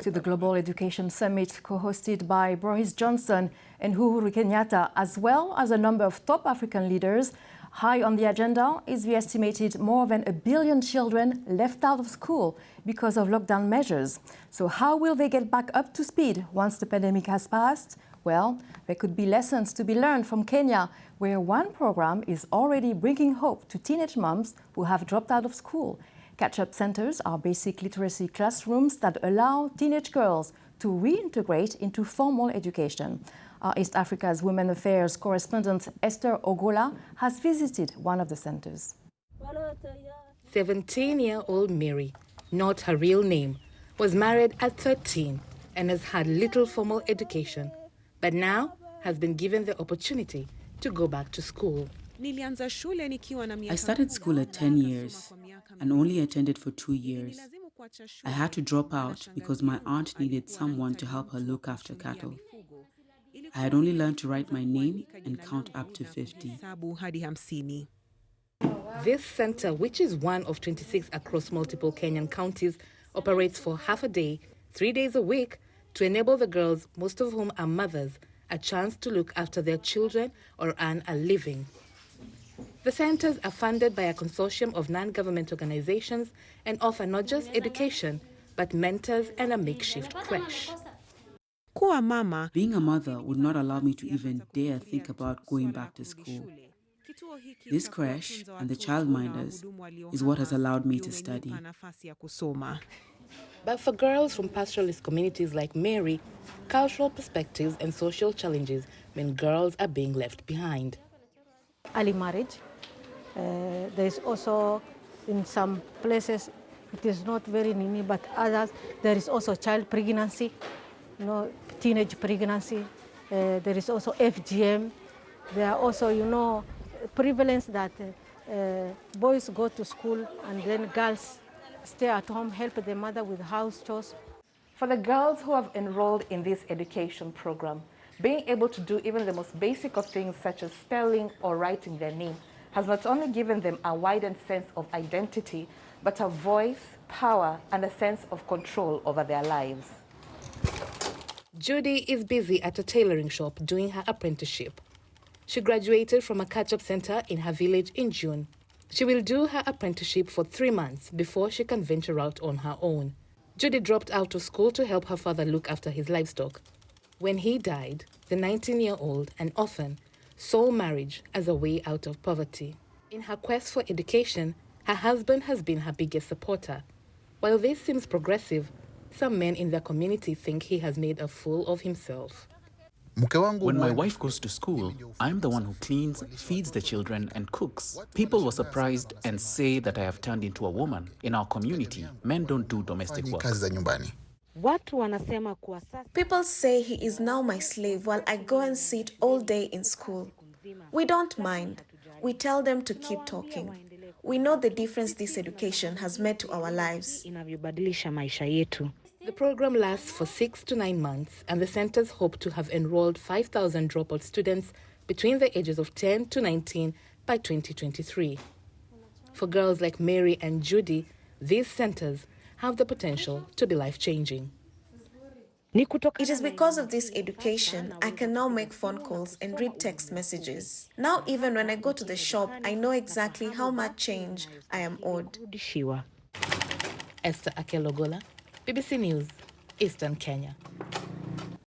To the Global Education Summit co-hosted by Boris Johnson and Uhuru Kenyatta, as well as a number of top African leaders. High on the agenda is the estimated more than 1 billion children left out of school because of lockdown measures. So how will they get back up to speed once the pandemic has passed? Well, there could be lessons to be learned from Kenya, where one program is already bringing hope to teenage moms who have dropped out of school. Catch-up centers are basic literacy classrooms that allow teenage girls to reintegrate into formal education. Our East Africa's Women Affairs correspondent Esther Ogola has visited one of the centers. 17-year-old Mary, not her real name, was married at 13 and has had little formal education, but now has been given the opportunity to go back to school. I started school at 10 years and only attended for 2 years. I had to drop out because my aunt needed someone to help her look after cattle. I had only learned to write my name and count up to 50. This center, which is one of 26 across multiple Kenyan counties, operates for half a day, 3 days a week, to enable the girls, most of whom are mothers, a chance to look after their children or earn a living. The centers are funded by a consortium of non-government organizations and offer not just education, but mentors and a makeshift creche. Being a mother would not allow me to even dare think about going back to school. This creche and the childminders is what has allowed me to study. But for girls from pastoralist communities like Mary, cultural perspectives and social challenges mean girls are being left behind. Early marriage. There's also, in some places, it is not very many, but others, there is also child pregnancy, teenage pregnancy. There is also FGM. There are also, prevalence that boys go to school and then girls stay at home, help the mother with house chores. For the girls who have enrolled in this education program, being able to do even the most basic of things such as spelling or writing their name has not only given them a widened sense of identity, but a voice, power, and a sense of control over their lives. Judy is busy at a tailoring shop doing her apprenticeship. She graduated from a catch-up center in her village in June. She will do her apprenticeship for 3 months before she can venture out on her own. Judy dropped out of school to help her father look after his livestock. When he died, the 19-year-old, an orphan, saw marriage as a way out of poverty. In her quest for education, her husband has been her biggest supporter. While this seems progressive, some men in their community think he has made a fool of himself. When my wife goes to school, I'm the one who cleans, feeds the children, and cooks. People were surprised and say that I have turned into a woman. In our community, men don't do domestic work. People say he is now my slave while I go and sit all day in school. We don't mind. We tell them to keep talking. We know the difference this education has made to our lives. The program lasts for 6 to 9 months, and the centers hope to have enrolled 5,000 dropout students between the ages of 10 to 19 by 2023. For girls like Mary and Judy, these centers have the potential to be life-changing. It is because of this education I can now make phone calls and read text messages. Now even when I go to the shop, I know exactly how much change I am owed. Esther Ogola, BBC News, Eastern Kenya.